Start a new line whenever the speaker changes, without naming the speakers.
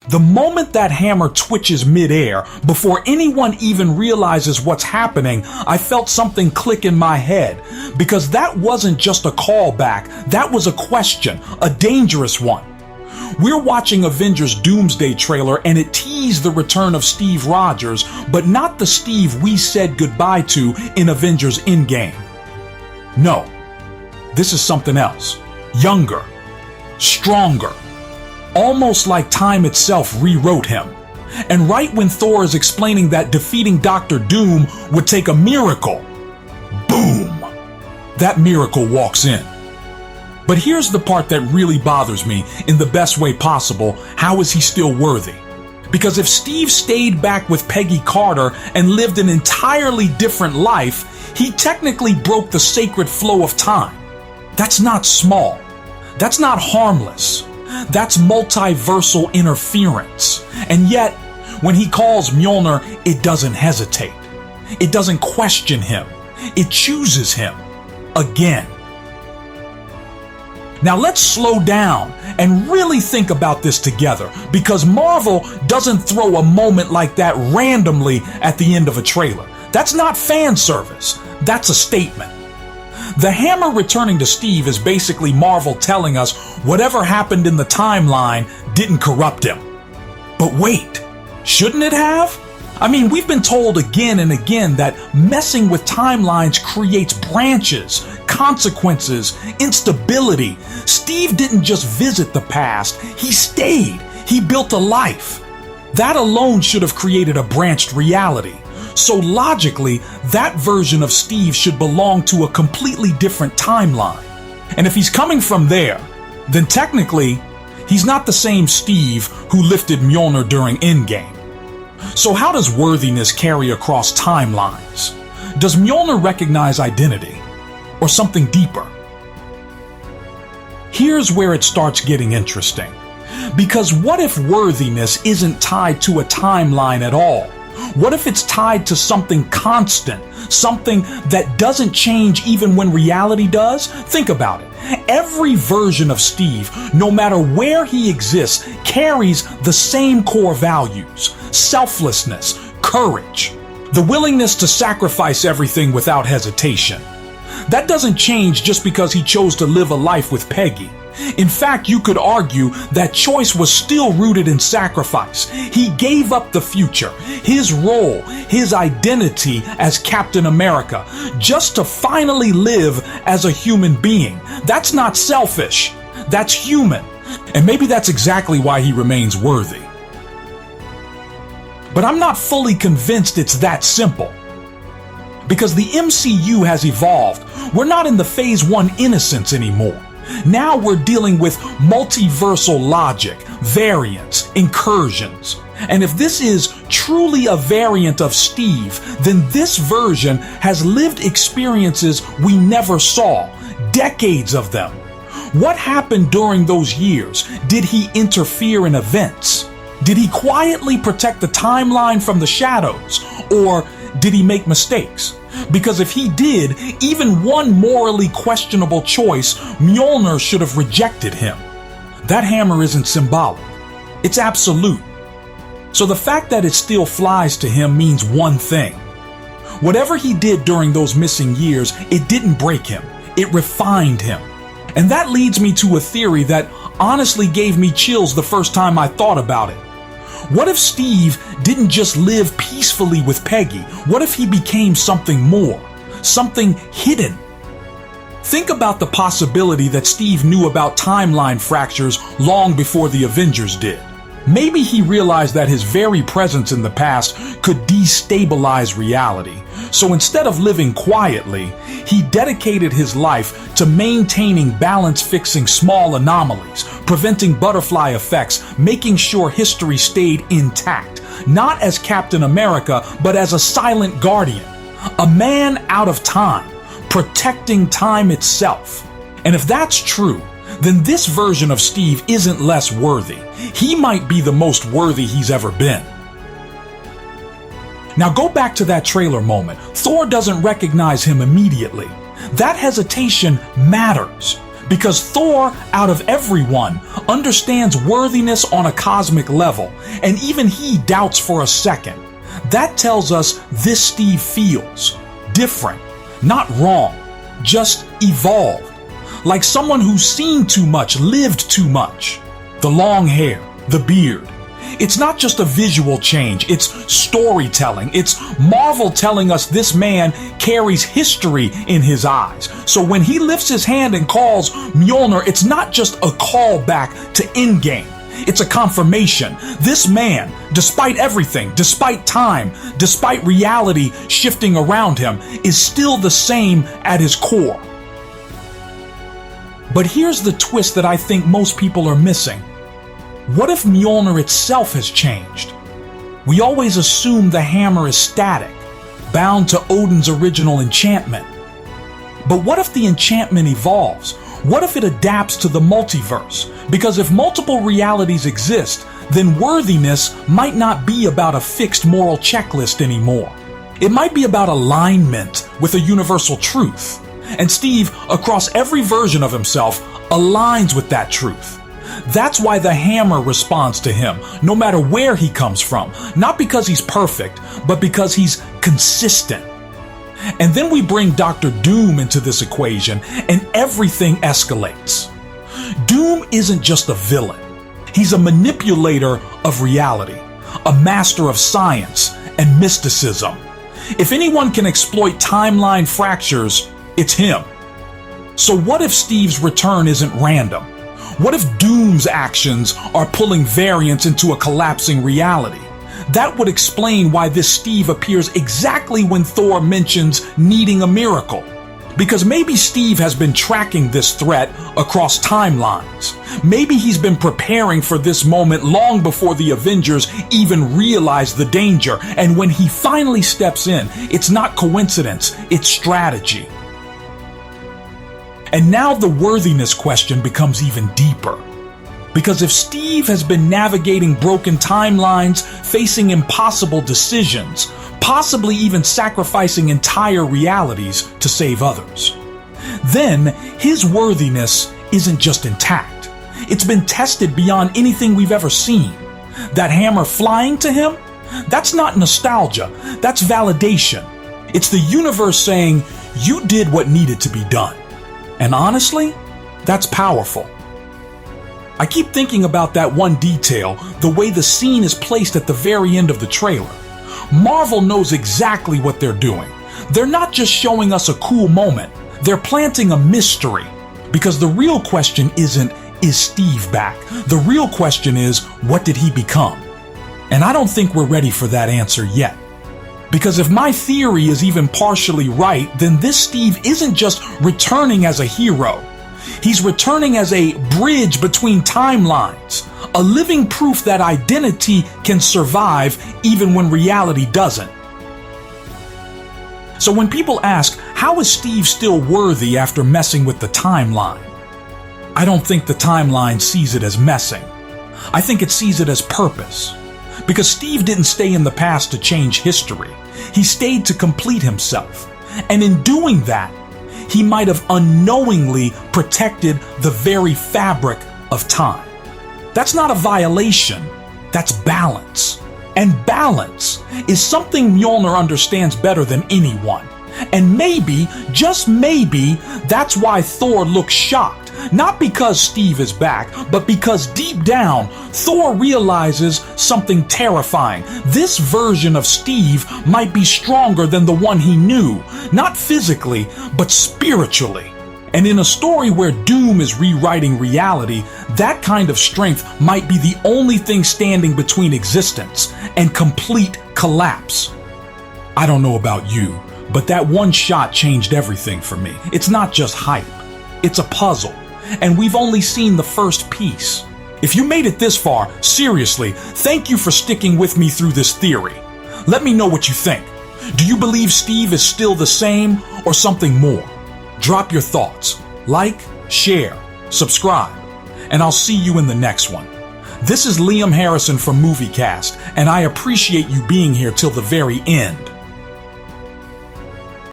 The moment that hammer twitches midair, before anyone even realizes what's happening, I felt something click in my head. Because that wasn't just a callback, that was a question, a dangerous one. We're watching Avengers Doomsday Trailer and it teased the return of Steve Rogers, but not the Steve we said goodbye to in Avengers Endgame. No, this is something else. Younger, stronger. Almost like time itself rewrote him. And right when Thor is explaining that defeating Dr. Doom would take a miracle, boom, that miracle walks in. But here's the part that really bothers me in the best way possible. How is he still worthy? Because if Steve stayed back with Peggy Carter and lived an entirely different life, he technically broke the sacred flow of time. That's not small. That's not harmless. That's multiversal interference. And yet, when he calls Mjolnir, it doesn't hesitate. It doesn't question him. It chooses him again. Now let's slow down and really think about this together, because Marvel doesn't throw a moment like that randomly at the end of a trailer. That's not fan service. That's a statement. The hammer returning to Steve is basically Marvel telling us whatever happened in the timeline didn't corrupt him. But wait, shouldn't it have? I mean, we've been told again and again that messing with timelines creates branches, consequences, instability. Steve didn't just visit the past, he stayed. He built a life. That alone should have created a branched reality. So logically, that version of Steve should belong to a completely different timeline. And if he's coming from there, then technically, he's not the same Steve who lifted Mjolnir during Endgame. So how does worthiness carry across timelines? Does Mjolnir recognize identity? Or something deeper? Here's where it starts getting interesting. Because what if worthiness isn't tied to a timeline at all? What if it's tied to something constant, something that doesn't change even when reality does? Think about it. Every version of Steve, no matter where he exists, carries the same core values: selflessness, courage, the willingness to sacrifice everything without hesitation. That doesn't change just because he chose to live a life with Peggy. In fact, you could argue that choice was still rooted in sacrifice. He gave up the future, his role, his identity as Captain America, just to finally live as a human being. That's not selfish. That's human. And maybe that's exactly why he remains worthy. But I'm not fully convinced it's that simple. Because the MCU has evolved. We're not in the Phase 1 innocence anymore. Now we're dealing with multiversal logic, variants, incursions. And if this is truly a variant of Steve, then this version has lived experiences we never saw, decades of them. What happened during those years? Did he interfere in events? Did he quietly protect the timeline from the shadows? Or did he make mistakes? Because if he did, even one morally questionable choice, Mjolnir should have rejected him. That hammer isn't symbolic. It's absolute. So the fact that it still flies to him means one thing. Whatever he did during those missing years, it didn't break him. It refined him. And that leads me to a theory that honestly gave me chills the first time I thought about it. What if Steve didn't just live peacefully with Peggy? What if he became something more? Something hidden? Think about the possibility that Steve knew about timeline fractures long before the Avengers did. Maybe he realized that his very presence in the past could destabilize reality. So instead of living quietly, he dedicated his life to maintaining balance, fixing small anomalies, preventing butterfly effects, making sure history stayed intact, not as Captain America, but as a silent guardian, a man out of time, protecting time itself. And if that's true, then this version of Steve isn't less worthy. He might be the most worthy he's ever been. Now go back to that trailer moment. Thor doesn't recognize him immediately. That hesitation matters, Because Thor, out of everyone, understands worthiness on a cosmic level, and even he doubts for a second. That tells us this Steve feels different, not wrong, just evolved. Like someone who's seen too much, lived too much. The long hair, the beard. It's not just a visual change, it's storytelling. It's Marvel telling us this man carries history in his eyes. So when he lifts his hand and calls Mjolnir, it's not just a callback to Endgame. It's a confirmation. This man, despite everything, despite time, despite reality shifting around him, is still the same at his core. But here's the twist that I think most people are missing. What if Mjolnir itself has changed? We always assume the hammer is static, bound to Odin's original enchantment. But what if the enchantment evolves? What if it adapts to the multiverse? Because if multiple realities exist, then worthiness might not be about a fixed moral checklist anymore. It might be about alignment with a universal truth. And Steve, across every version of himself, aligns with that truth. That's why the hammer responds to him, no matter where he comes from. Not because he's perfect, but because he's consistent. And then we bring Dr. Doom into this equation, and everything escalates. Doom isn't just a villain. He's a manipulator of reality, a master of science and mysticism. If anyone can exploit timeline fractures, it's him. So what if Steve's return isn't random? What if Doom's actions are pulling variants into a collapsing reality? That would explain why this Steve appears exactly when Thor mentions needing a miracle. Because maybe Steve has been tracking this threat across timelines. Maybe he's been preparing for this moment long before the Avengers even realize the danger. And when he finally steps in, it's not coincidence, it's strategy. And now the worthiness question becomes even deeper. Because if Steve has been navigating broken timelines, facing impossible decisions, possibly even sacrificing entire realities to save others, then his worthiness isn't just intact. It's been tested beyond anything we've ever seen. That hammer flying to him? That's not nostalgia, that's validation. It's the universe saying, you did what needed to be done. And honestly, that's powerful. I keep thinking about that one detail, the way the scene is placed at the very end of the trailer. Marvel knows exactly what they're doing. They're not just showing us a cool moment, they're planting a mystery. Because the real question isn't, is Steve back? The real question is, what did he become? And I don't think we're ready for that answer yet. Because if my theory is even partially right, then this Steve isn't just returning as a hero. He's returning as a bridge between timelines, a living proof that identity can survive even when reality doesn't. So when people ask, how is Steve still worthy after messing with the timeline? I don't think the timeline sees it as messing. I think it sees it as purpose. Because Steve didn't stay in the past to change history. He stayed to complete himself. And in doing that, he might have unknowingly protected the very fabric of time. That's not a violation, that's balance. And balance is something Mjolnir understands better than anyone. And maybe, just maybe, that's why Thor looks shocked. Not because Steve is back, but because deep down, Thor realizes something terrifying. This version of Steve might be stronger than the one he knew, not physically, but spiritually. And in a story where Doom is rewriting reality, that kind of strength might be the only thing standing between existence and complete collapse. I don't know about you, but that one shot changed everything for me. It's not just hype, it's a puzzle. And we've only seen the first piece. If you made it this far, seriously, thank you for sticking with me through this theory. Let me know what you think. Do you believe Steve is still the same or something more? Drop your thoughts. Like, share, subscribe, and I'll see you in the next one. This is Liam Harrison from MovieCast, and I appreciate you being here till the very end.